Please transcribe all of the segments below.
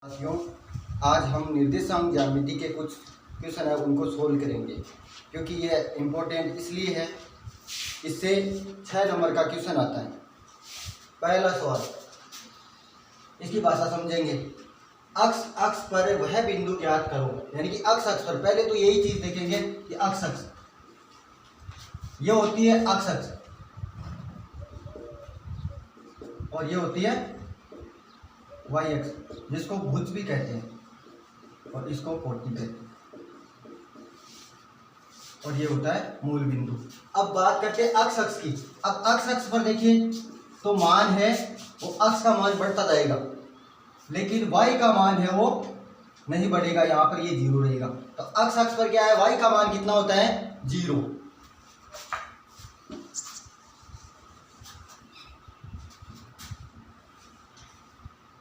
साथियों, आज हम निर्देशांक ज्यामिति के कुछ क्वेश्चन है उनको सोल्व करेंगे, क्योंकि ये इम्पोर्टेंट इसलिए है, इससे 6 नंबर का क्वेश्चन आता है। पहला सवाल, इसकी भाषा समझेंगे। अक्ष पर वह बिंदु ज्ञात करो, यानी कि अक्ष पर पहले तो यही चीज देखेंगे कि अक्ष ये होती है अक्ष और ये होती है वाई एक्स, जिसको भुज भी कहते हैं और इसको कोटि कहते हैं, और ये होता है मूल बिंदु। अब बात करते हैं अक्ष की। अब अक्ष पर देखिए तो मान है वो अक्ष का मान बढ़ता जाएगा, लेकिन y का मान है वो नहीं बढ़ेगा, यहाँ पर ये 0 रहेगा। तो अक्ष पर क्या है, y का मान कितना होता है 0।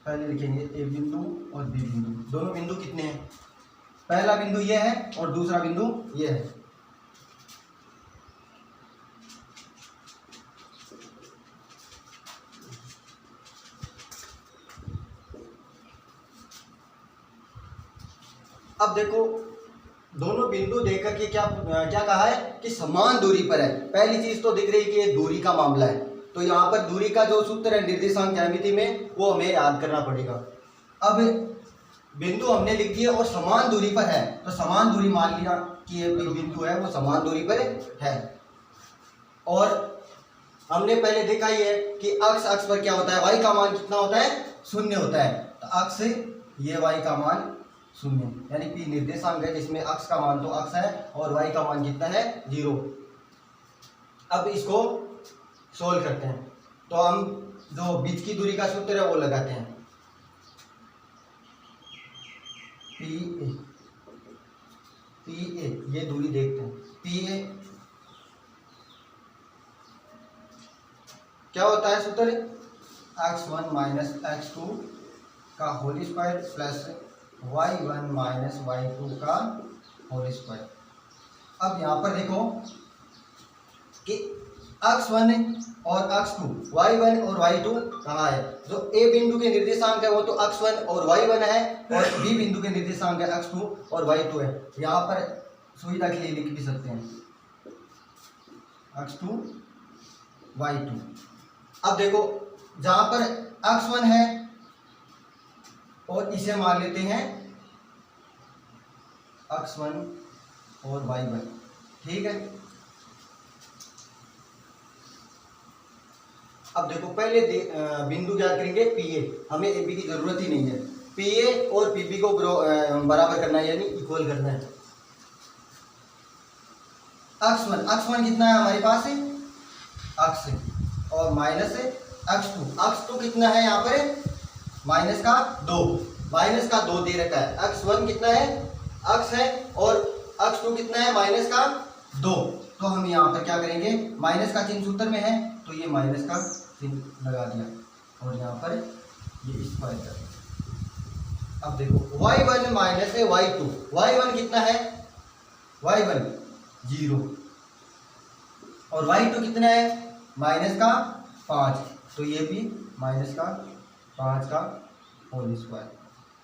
पहले लिखेंगे ए बिंदु और बी बिंदु, दोनों बिंदु कितने हैं, पहला बिंदु ये है और दूसरा बिंदु ये है। अब देखो दोनों बिंदु देख करके क्या कहा है कि समान दूरी पर है। पहली चीज तो दिख रही है कि ये दूरी का मामला है, तो यहाँ पर दूरी का जो सूत्र है निर्देशांक ज्यामिति में वो हमें याद करना पड़ेगा। अब बिंदु हमने लिख दिया और समान दूरी पर है, तो समान दूरी मान लिया कि ये बिंदु है वो समान दूरी पर है। और हमने पहले देखा ही है कि अक्ष पर क्या होता है, y का मान कितना होता है 0 होता है। तो अक्ष ये y का मान 0, यानी कि निर्देशांक है जिसमें अक्ष का मान तो अक्ष है और y का मान कितना है 0। अब इसको सोल्व करते हैं, तो हम जो बीच की दूरी का सूत्र है वो लगाते हैं। पी ए ये दूरी देखते हैं। पी ए क्या होता है सूत्र, x1 माइनस x2 का whole square plus y1 minus y2 का होल स्क्वायर। अब यहाँ पर देखो कि x1 और x2 y1 और y2 कहाँ है। जो a बिंदु के निर्देशांक है वो तो x1 और y1 है, और b बिंदु के निर्देशांक है x2 और y2 है। यहाँ पर सुविधा के लिए लिख भी सकते हैं x2 y2। अब देखो जहाँ पर x1 है और इसे मान लेते हैं x1 और y1, ठीक है। अब देखो पहले बिंदु ज्ञात करेंगे पीए, हमें एबी की जरूरत ही नहीं है। पीए और पीबी को बराबर करना है, यानी इक्वल करना है। x1 कितना है हमारे पास है x और माइनस है x2 कितना है यहाँ पर माइनस का 2 दे रखा है। x1 कितना है x है और x2 कितना है माइनस का 2। तो हम यहाँ पर क्या करेंगे, माइनस का चिन्ह सूत्र में है तो ये माइनस का चिन्ह लगा दिया और यहाँ पर ये स्क्वायर कर दिया। अब देखो y1 माइनस है y2, y1 कितना है y1 0 और y2 कितना है माइनस का 5, तो ये भी माइनस का 5 का होल स्क्वायर,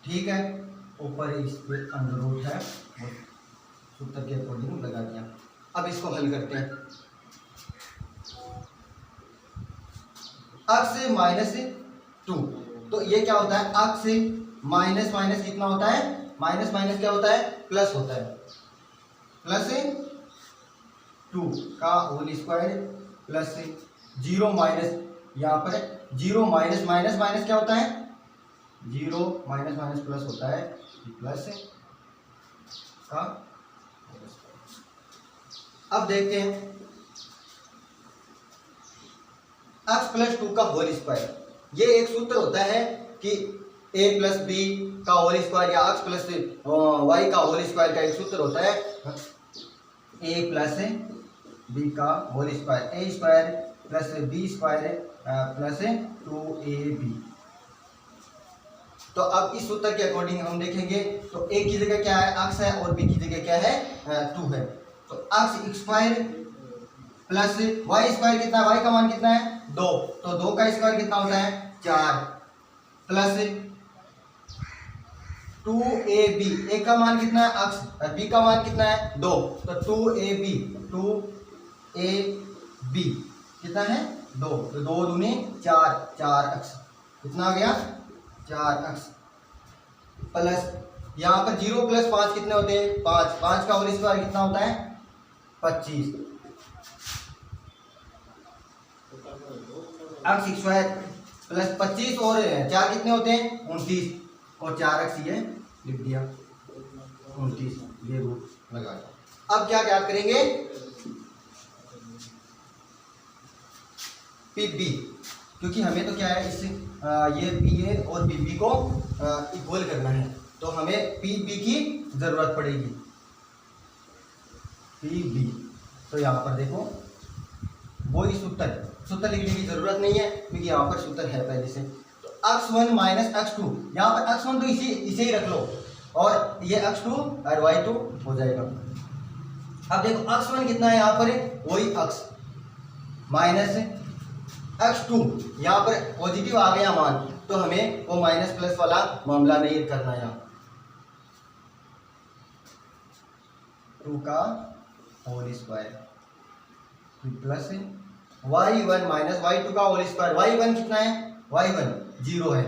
ठीक है। ऊपर इस पे अंडर रूट है वो सूत्र के अकॉर्डिंग लगा दिया। अब इसको हल करते हैं। अक्ष से -2, तो ये क्या होता है, अक्ष से माइनस कितना होता है, माइनस क्या होता है प्लस होता है, +2 का होल स्क्वायर प्लस 0 माइनस, यहाँ पर 0 माइनस क्या होता है 0 माइनस प्लस होता है, प्लस का। अब देखते हैं x + 2 का होल स्क्वायर। ये एक सूत्र होता है कि a + b का होल स्क्वायर या x + y का होल स्क्वायर का एक सूत्र होता है a + b का whole square, a² + b² + 2ab। तो अब इस सूत्र के अकॉर्डिंग हम देखेंगे तो a की जगह क्या है x है और b की जगह क्या है 2 है। तो x² प्लस y² कितना है, y का मान कितना है 2, तो 2 का स्क्वायर कितना होता है 4, प्लस 2ab, ए का मान कितना है अक्स, बी का मान कितना है 2, तो 2ab कितना है 2, तो 2 दूनी 4, 4 अक्स कितना आ गया 4 अक्स, प्लस यहाँ पर 0 प्लस 5 कितने होते हैं 5, 5 का होल स्क्वायर कितना होता है 25 अक्स स्क्वायर प्लस 25 और 4 कितने होते हैं 29 और 4 अक्स ये लिख दिया 29, ये रूट लगा दिया। अब क्या याद करेंगे पीबी, क्योंकि हमें तो क्या है इस ये पीए और पीबी को इक्वल करना है, तो हमें पीबी की जरूरत पड़ेगी पीबी। तो यहाँ पर देखो वही सूत्र लिखने की जरूरत नहीं है क्योंकि यहाँ पर सूत्र है पहले से। तो x1 माइनस x2, यहाँ पर x1 तो इसे ही रख लो और ये x2 और y2 हो जाएगा। अब देखो x1 कितना है यहाँ पर वही x माइनस x2, यहाँ पर पॉजिटिव आ गया मान, तो हमें वो माइनस प्लस वाला मामला नहीं करना यहाँ, 2 का whole square plus y1 minus y2 का होल स्क्वायर, y1 कितना है y1 0 है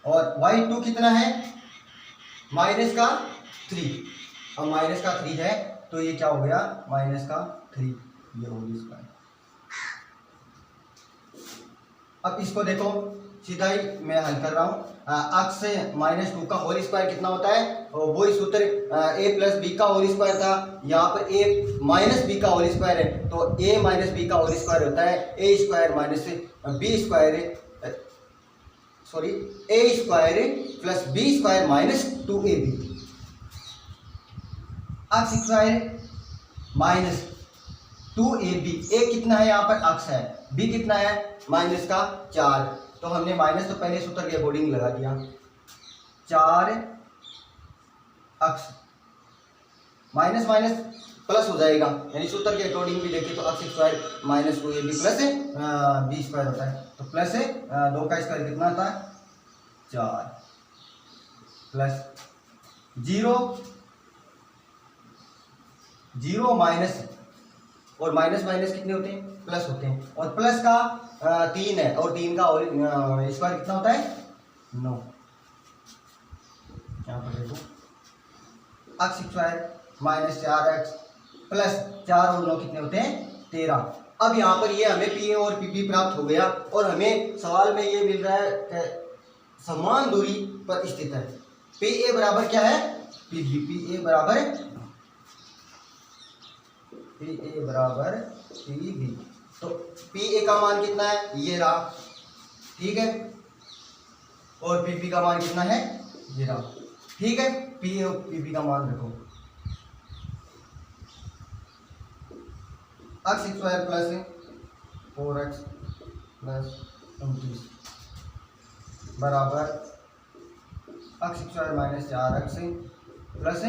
और y2 कितना है माइनस का 3, अब माइनस का 3 है तो ये क्या हो गया माइनस का 3 ये होल स्क्वायर। अब इसको देखो सीधा ही मैं हल कर रहा हूँ, x से माइनस 2 का होल स्क्वायर कितना होता है, वही सूत्र a प्लस बी का होल स्क्वायर था, यहाँ पर a माइनस बी का होल स्क्वायर है तो a माइनस बी का होल स्क्वायर होता है a square minus B square a square plus B square minus 2ab, x square minus 2ab, a कितना है यहाँ पर x है, b कितना है माइनस का 4, तो हमने माइनस तो पहले सूत्र के अकॉर्डिंग लगा दिया 4 x माइनस माइनस प्लस हो जाएगा, यानी सूत्र के अकॉर्डिंग भी देखें तो x square minus 2ab plus b square होता है, तो प्लस 2 का स्क्वायर कितना होता है 4 प्लस 0 माइनस, और माइनस माइनस कितने होते हैं प्लस होते हैं, और प्लस का 3 है और 3 का स्क्वायर कितना होता है 9, यहाँ पर देखो x square minus 4x plus 4 और 9 कितने होते हैं 13। अब यहाँ पर ये हमें पी और पीपी प्राप्त हो गया और हमें सवाल में ये मिल रहा है कि समान दूरी पर स्थित है, पी ए बराबर क्या है पीबी, पी ए बराबर पीबी, तो पी ए का मान कितना है ये रहा, ठीक है, और पीबी का मान कितना है ये रहा, ठीक है, पी ए और पीबी का मान रखो, x square plus 4x plus 29 बराबर x square minus 4x plus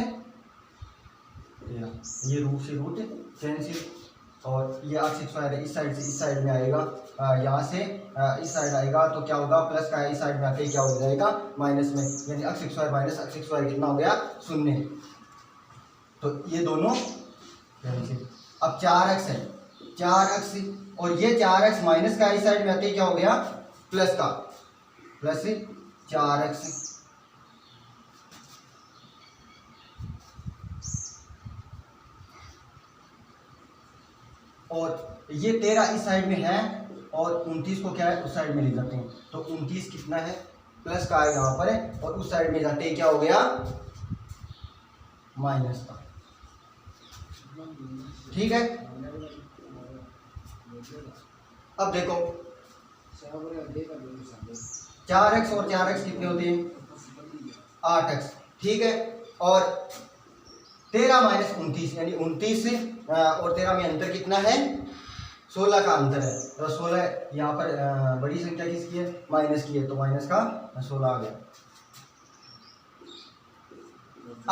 13, ये रूट से रूट कैंसिल, और ये x स्क्वायर इस साइड से इस साइड में आएगा, यहाँ से इस साइड आएगा तो क्या होगा प्लस का इस साइड में आके क्या हो जाएगा माइनस में, यानी x square minus x square कितना हो गया 0, तो ये दोनों कैंसिल। अब 4x है 4x और ये 4x माइनस का इस साइड में आते क्या हो गया प्लस का प्लस 4x, और ये 13 इस साइड में है और 29 को क्या है उस साइड में ले जाते हैं, तो 29 कितना है प्लस का है यहाँ पर है और उस साइड में जाते क्या हो गया माइनस का, ठीक है। अब देखो 4x और 4x कितने होते हैं 8x, ठीक है, और 13 माइनस 29 यानी 29 और 13 में अंतर कितना है 16 का अंतर है, तो 16 यहाँ पर बड़ी संख्या किसकी है माइनस की है, तो माइनस का 16 आ गया।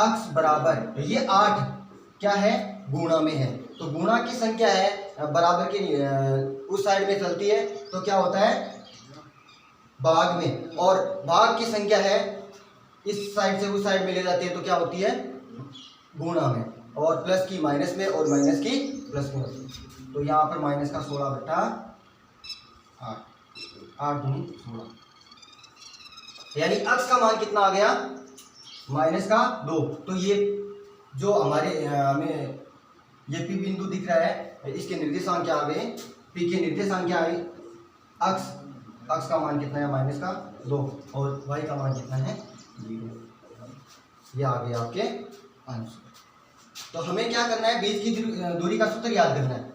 x बराबर ये 8 क्या है गुणा में है, तो गुणा की संख्या है बराबर के उस साइड में चलती है तो क्या होता है भाग में, और भाग की संख्या है इस साइड से उस साइड में ले जाते हैं तो क्या होती है, गुणा में, और प्लस की माइनस में और माइनस की प्लस में होती है। तो यहाँ पर माइनस का 16/8, 8 दूनी 16, यानी अक्स का मान कितना आ गया, माइनस का 2। तो ये जो हमारे हमें ये पी बिंदु दिख रहा है, इसके निर्देशांक क्या आ गए, पी के निर्देशांक क्या आए, अक्स का मान कितना है, माइनस का 2, और वाई का मान कितना है, 0। ये आ गए आपके आंसर। तो हमें क्या करना है, बीच की दूरी का सूत्र याद करना है,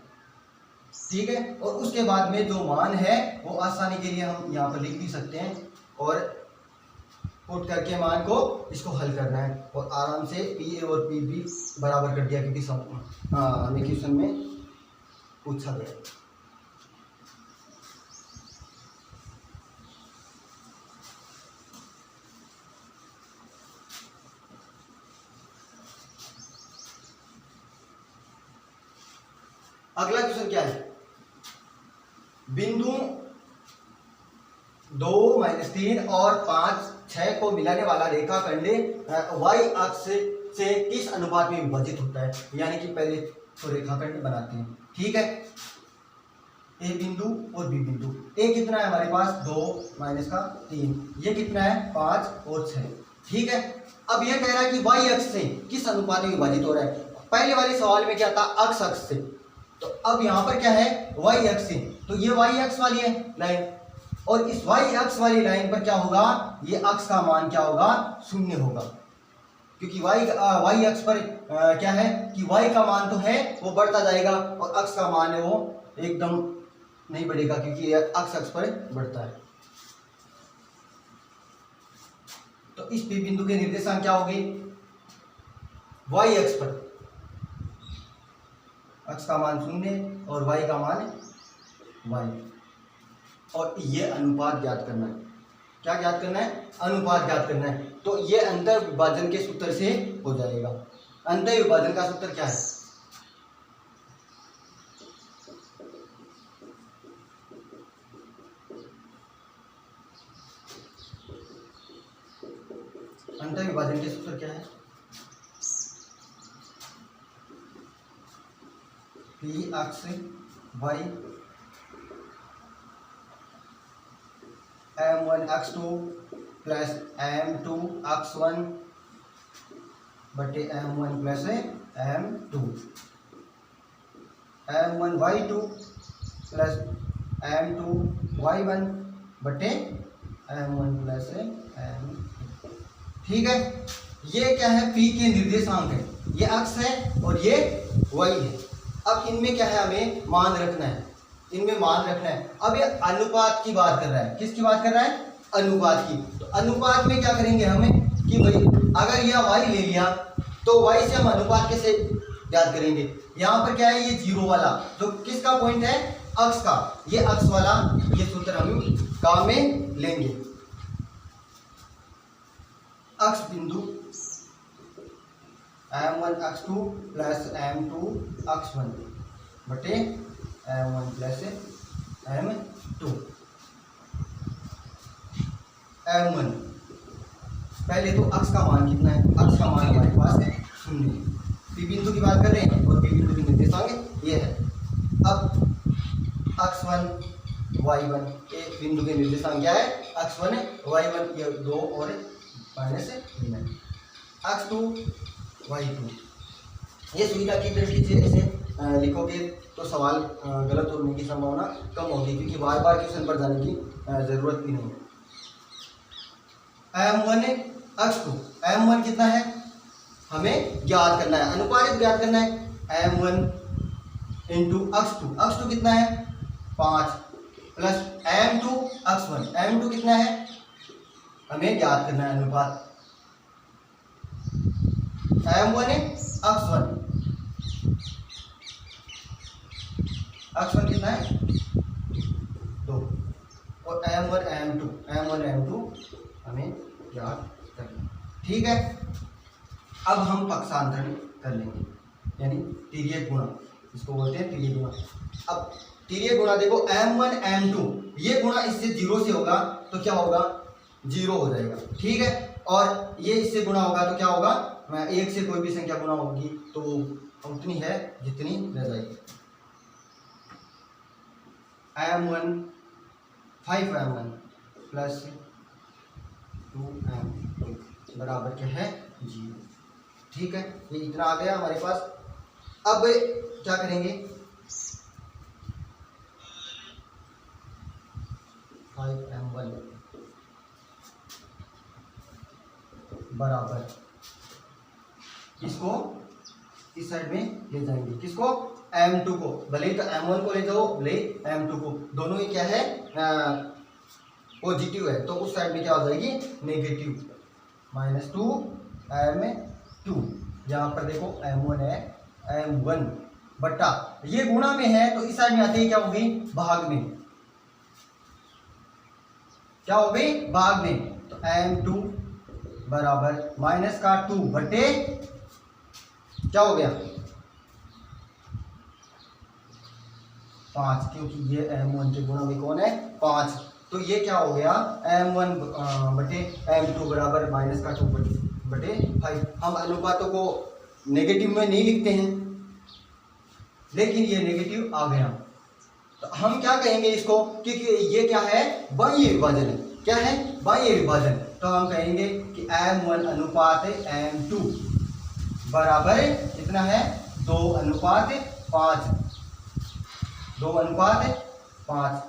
ठीक है। और उसके बाद में जो मान है वो आसानी के लिए हम यहाँ पर लिख भी सकते हैं, और पुट करके मान को इसको हल करना है, और आराम से पी ए और पी बी बराबर कर दिया, क्योंकि हमें क्वेश्चन में पूछा गया। अगला क्वेश्चन क्या है, बिंदु 2, -3 और 5, 6 को मिलाने वाला रेखाखंड y अक्ष से किस अनुपात में विभाजित होता है, यानी कि पहले तो रेखाखंड बनाते हैं, ठीक है। ए बिंदु और बी बिंदु, ए कितना है हमारे पास, 2 का 3, ये कितना है 5 और 6, ठीक है। अब ये कह रहा है कि y अक्ष से किस अनुपात में विभाजित हो रहा है। पहले वाले सवाल में क्या था, अक्ष से, तो अब यहाँ पर क्या है, y अक्ष से, तो ये y अक्ष वाली है लाइन, और इस y अक्ष वाली लाइन पर क्या होगा, ये अक्ष का मान क्या होगा, 0 होगा, क्योंकि y अक्ष पर क्या है कि y का मान तो है वो बढ़ता जाएगा, और अक्ष का मान है वो एकदम नहीं बढ़ेगा, क्योंकि अक्ष पर बढ़ता है। तो इस P बिंदु के निर्देशांक क्या होंगे, y अक्ष पर अक्ष का मान 0 और y का मान y, और ये अनुपात ज्ञात करना है। क्या ज्ञात करना है, अनुपात ज्ञात करना है। तो ये अंतर विभाजन के सूत्र से हो जाएगा। अंतर विभाजन का सूत्र क्या है, अंतर विभाजन के सूत्र क्या है, पी अक्ष y m1 x2 plus m2 x1 बटे m1 plus m2, m1 y2 plus m2 y1 बटे m1 प्लस m2, ठीक है। ये क्या है, P के निर्देशांक है, ये अक्ष है और ये y है। अब इनमें क्या है, हमें मान रखना है, इनमें मान रखना है। अब ये अनुपात की बात कर रहा है, किसकी बात कर रहा है, अनुपात की। तो अनुपात में क्या करेंगे हमें कि भाई अगर यह y ले लिया तो y से हम अनुपात कैसे याद करेंगे। यहाँ पर क्या है, ये 0 वाला जो किसका पॉइंट है, अक्ष का, ये अक्ष वाला, ये सूत्र हम काम में लेंगे। अक्ष बिंदु m1 x2 plus m2 x1 बटे m1 प्लस m2। m1 पहले तो अक्ष का मान कितना है, अक्ष का मान हमारे पास है 0। पी बिंदु की बात कर रहे हैं और पी बिंदु की निर्देशांक ये है। अब x1 y1, एक बिंदु के निर्देशांक क्या है, x1 y1, ये 2 और -3 है। x2 y2, ये सुविधा की दृष्टि से ऐसे लिखोगे तो सवाल गलत होने की संभावना कम होगी, क्योंकि बार बार क्वेश्चन पर जाने की जरूरत भी नहीं है। m1 x2, m1 कितना है हमें ज्ञात करना है, अनुपातिक ज्ञात करना है। m1 इंटू x2 कितना है 5 प्लस m2 x1, m2 कितना है हमें ज्ञात करना है अनुपात। m1 x1 कितना है 2, और m1 m2 हमें ज्ञात करना, ठीक है। अब हम पक्षांतरण कर लेंगे, यानी तिर्यक गुणा, इसको बोलते हैं तिर्यक गुणा। अब तिर्यक गुणा देखो, m1 m2 ये गुणा इससे 0 से होगा तो क्या होगा, 0 हो जाएगा, ठीक है। और ये इससे गुणा होगा तो क्या होगा, एक से कोई भी संख्या गुणा होगी तो उतनी है जितनी रह जाएगी। m1 5m1 प्लस 2m2 बराबर क्या है 0। ठीक है, ये इतना आ गया हमारे पास। अब क्या करेंगे, 5m1 बराबर इसको इस साइड में ले जाएंगे, किसको, m2 को। भले ही तो m1 को ले जाओ, भले m2 को, दोनों ही क्या है पॉजिटिव है, तो उस साइड में क्या हो जाएगी नेगेटिव, -2m2। यहाँ पर देखो m1 है, m1 बट्टा ये गुणा में है तो इस साइड में आते ही क्या होगी भाग में, क्या हो गई भाग में, तो m2 बराबर माइनस का 2 बटे क्या हो गया 5, क्योंकि ये m1 के गुणा में कौन है 5, तो ये क्या हो गया m1 बटे m2 बराबर माइनस का 2 बटे 5। हम अनुपातों को नेगेटिव में नहीं लिखते हैं, लेकिन ये नेगेटिव आ गया, तो हम क्या कहेंगे इसको, क्योंकि ये क्या है बाह्य विभाजन है, क्या है बाह्य विभाजन, तो हम कहेंगे कि m1 अनुपात m2 बराबर कितना है 2:5, 2:5।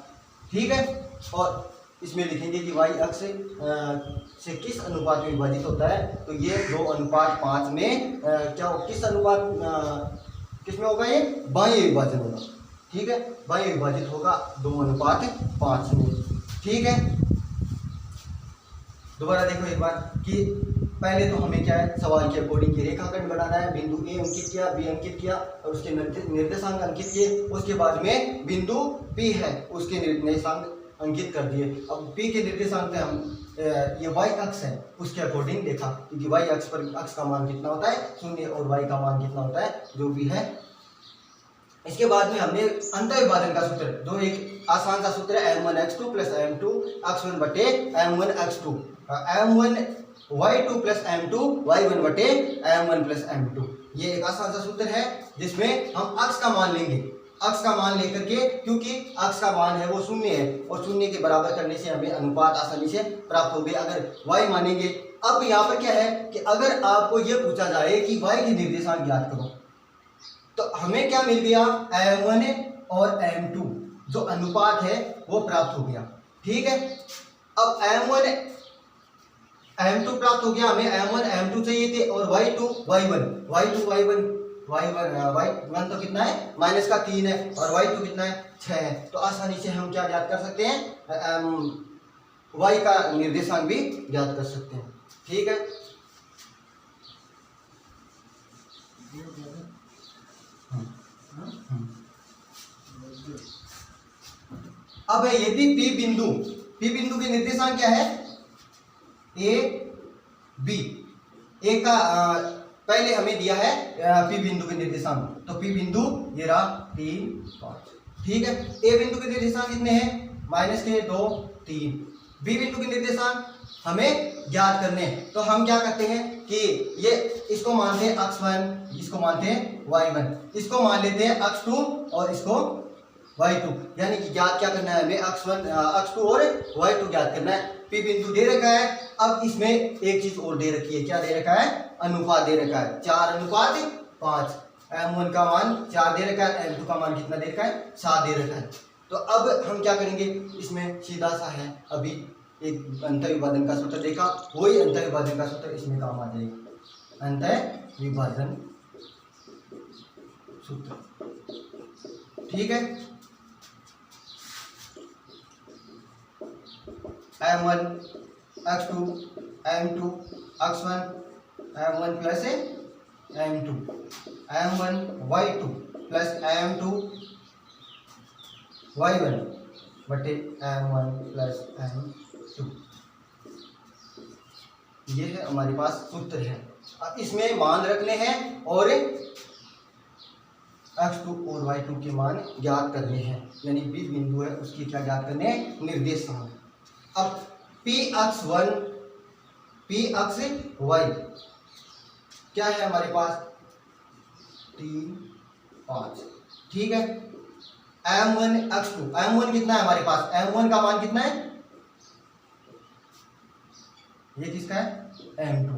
ठीक है, और इसमें लिखेंगे कि y अक्ष से किस अनुपात में विभाजित होता है, तो ये 2:5 में क्या किस अनुपात किस में होगा, ये बाह्य विभाजन होगा। ठीक है, बाह्य विभाजित होगा 2:5 में। ठीक है, दोबारा देखो एक बार कि पहले तो हमें क्या है सवाल के अकॉर्डिंग रेखाखंड बनाना है, बिंदु ए अंकित किया, बी अंकित किया और उसके निर्देशांक अंकित किए, उसके बाद में बिंदु पी है उसके निर्देशांक अंकित कर दिए। अब पी के निर्देशांक पे हम ये y अक्ष है उसके अकॉर्डिंग देखा, क्योंकि y अक्ष पर अक्ष का मान कितना होता है 0 और y का मान कितना होता है जो भी है। इसके बाद में हमने अंतःविभाजन का सूत्र, जो एक आसान सा सूत्र है m1x2 प्लस m2 x1 बटे m1 x2, m1 y2 plus m2 y1 बटे m1 प्लस m2। ये एक आसान सा सूत्र है जिसमें हम अक्ष का मान लेंगे, अक्ष का मान लेकर के, क्योंकि अक्ष का मान है वो 0 है और 0 के बराबर करने से हमें अनुपात आसानी से प्राप्त हो गए अगर y मानेंगे। अब यहाँ पर क्या है कि अगर आपको ये पूछा जाए कि y के निर्देशांक ज्ञात करो, तो हमें क्या मिल गया m1 और m2 जो अनुपात है वो प्राप्त हो गया। ठीक है, अब m1 m2 प्राप्त हो गया, हमें m1 m2 चाहिए थे और y2 y1 y1 तो कितना है -3 है और y2 कितना है 6 है, तो आसानी से हम क्या ज्ञात कर सकते हैं y का निर्देशांक भी ज्ञात कर सकते हैं। ठीक है, अब यदि P बिंदु के निर्देशांक क्या है A B, A का पहले हमें दिया है P बिंदु के निर्देशांक, तो P बिंदु ये रहा 3 5। ठीक है, A बिंदु के निर्देशांक कितने हैं -2 3। B बिंदु के निर्देशांक हमें ज्ञात करने हैं, तो हम क्या करते हैं कि ये इसको मानते हैं x1, इसको मानते हैं y1, इसको मान लेते हैं x2 और इसको y2, यानी कि ज्ञात क्या करना है हमें x2 और y2 ज्ञात करना है। P बिंदु दे रखा है, अब इसमें एक चीज और दे रखी है, क्या दे रखा है अनुपात दे रखा है 4:5, m1 का मान 4 दे रखा है, m2 का मान कितना दे रखा है 7 दे रखा है। तो अब हम क्या करेंगे, इसमें सीधा सा है, अभी एक अंतःविभाजन का सूत्र देखा, वही अंतःविभाजन का सूत्र इसमें काम आ जाएगा, अंतःविभाजन सूत्र। ठीक है, m1 x2 m2 x1 m1 plus m2 m1 y2 plus m2 y1 बटे m1 प्लस m2, ये है हमारे पास सूत्र है। अब इसमें मान रखने हैं और x2 और y2 के मान ज्ञात करने हैं, यानी B बिंदु है उसकी क्या ज्ञात करने हैं निर्देशांक। अब P x1 P अक्ष y क्या है हमारे पास 3 5, ठीक है। M1 x2, M1 कितना है हमारे पास, M1 का मान कितना है, ये किसका है M2,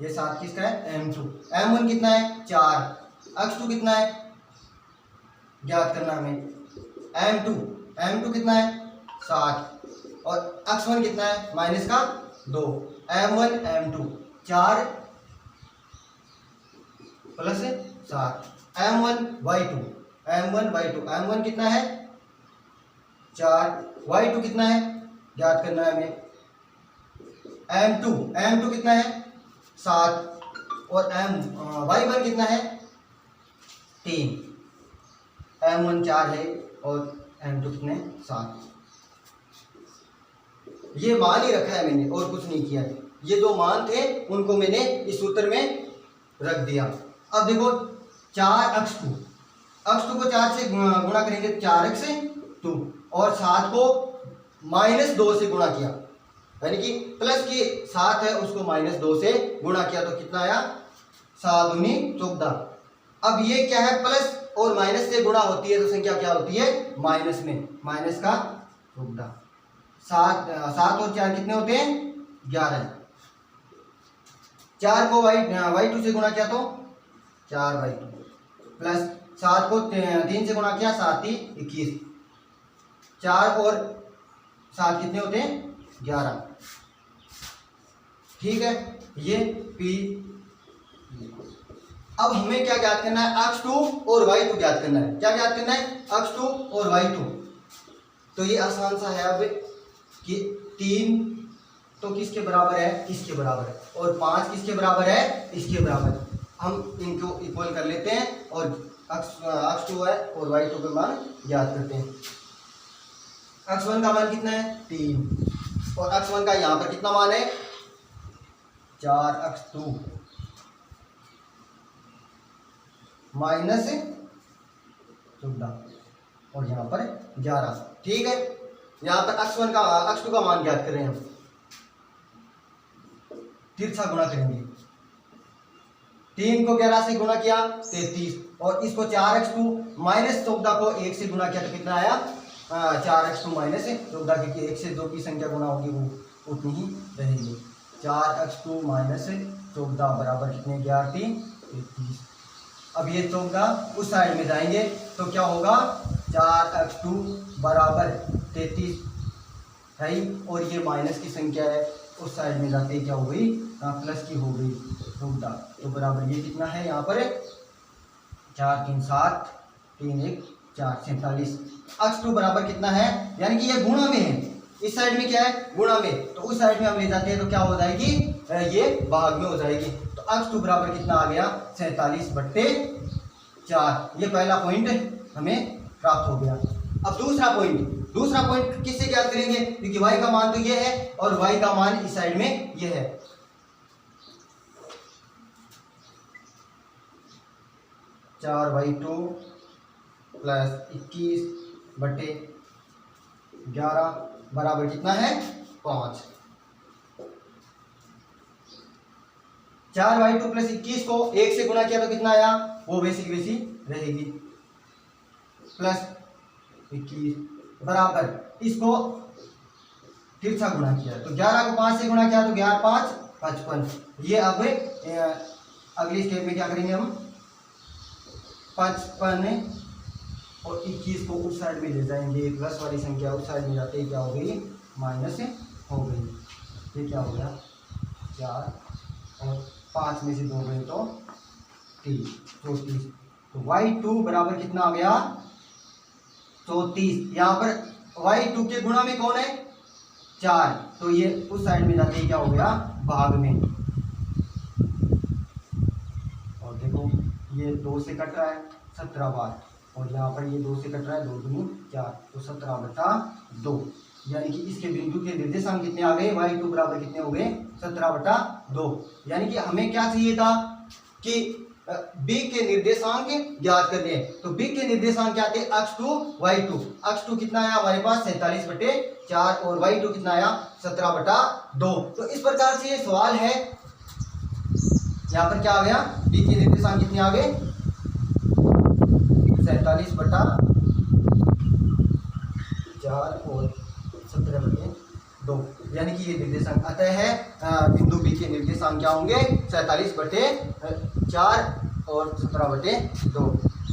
ये 7 किसका है M2। M1 कितना है 4, x2 कितना है ज्ञात करना हमें, M2 कितना है 7 और x1 कितना है माइनस का 2। M1 M2 4 plus 7, M1 Y2 कितना है 4, Y2 कितना है ज्ञात करना है हमें, M2 कितना है 7 और Y1 कितना है 3। M1 4 है और M2 कितने 7। ये मान ही रखा है मैंने और कुछ नहीं किया है, ये जो मान थे उनको मैंने इस सूत्र में रख दिया। अब देखो 4x2 को 4 से गुणा करेंगे 4x2 और 7 को -2 से गुणा किया, यानी कि प्लस की 7 है उसको -2 से गुणा किया तो कितना आया 7 दूनी 14। अब ये क्या है प्लस और माइनस से गुणा होती है तो संख्या क्या होती है माइनस में, माइनस का 14। 7 और 4 कितने होते हैं 11। 4 को y2 से गुणा किया तो 4y2 प्लस 7 को 3 से गुणा किया 7 × 21। 4 और 7 कितने होते हैं 11, ठीक है। ये P। अब हमें क्या ज्ञात करना है x2 और y2 ज्ञात करना है। क्या ज्ञात करना है x2 और y2। तो ये आसान सा है अब कि 3 तो किसके बराबर है इसके बराबर है और 5 किसके बराबर है इसके बराबर। हम इनको इक्वल कर लेते हैं और x2 है और y2 का मान ज्ञात करते हैं। x1 का मान कितना है 3 और x1 का यहाँ पर कितना मान है 4x2 -14 और यहाँ पर 11, ठीक है। यहाँ पर x2 का मान ज्ञात कर रहे हैं हम, तिरछा गुणा करेंगे। 3 को 11 से गुणा किया 33 और इसको 4x2 -14 को 1 से गुणा किया तो कितना आया 4x2 -14, क्योंकि 1 से 2 की संख्या गुणा होगी वो उतनी ही रहेगी। 4x2 -14 बराबर कितने 11 3 33। अब ये 14 उस साइड में जाएंगे तो क्या होगा 4x2 बराबर 33 है और ये माइनस की संख्या है उस साइड में जाते क्या हो गई प्लस की हो गई 14। तो बराबर ये कितना है यहाँ पर 4 3 7 3 1 4 47। x2 बराबर कितना है, यानी कि ये गुणा में है, इस साइड में क्या है गुणा में, तो उस साइड में हम ले जाते हैं तो क्या हो जाएगी ये भाग में हो जाएगी। तो x2 बराबर कितना आ गया 47/4। ये पहला पॉइंट हमें प्राप्त हो गया। अब दूसरा पॉइंट किससे ज्ञात करेंगे, क्योंकि y का मान तो ये है और y का मान इस साइड में ये है। चार y2 प्लस 21/11 बराबर कितना है 5। 4y2 प्लस 21 को 1 से गुणा किया तो कितना आया, वो वैसी की वैसी रहेगी, प्लस 21 बराबर इसको तिरछा गुणा किया तो 11 को 5 से गुणा किया तो 11 5 55। ये अब अगली स्टेप में क्या करेंगे हम 55 और 21 को उस साइड में ले जाएंगे, प्लस वाली संख्या उस साइड में जाते ही क्या हो गई माइनस हो गई। ये क्या हो गया 4 और 5 में से 2 गए तो 34। तो y2 बराबर कितना आ गया 34। यहाँ पर y2 के गुणा में कौन है 4, तो ये उस साइड में जाते ही क्या हो गया भाग में। और देखो ये 2 से कट रहा है 17 बार और यहाँ पर ये 2 से कट रहा है 2 दूनी 4 तो 17/2, यानी कि इसके बिंदु के निर्देशांक कितने आ गए y2 बराबर कितने हो गए 17/2। यानी कि हमें क्या चाहिए था कि बी के निर्देशांक ज्ञात करने हैं। तो बी के निर्देशांक क्या थे, x2 y2। x2 कितना आया हमारे पास 47/4 और y2 कितना आया 17/2। तो इस प्रकार से ये सवाल है। यहाँ पर क्या आ गया, बी के निर्देशांक कितने आ गए 47/4 और 17/2, यानी कि ये निर्देशांक अतः है बिंदु बी के निर्देशांक क्या होंगे 47/4 और 17/2।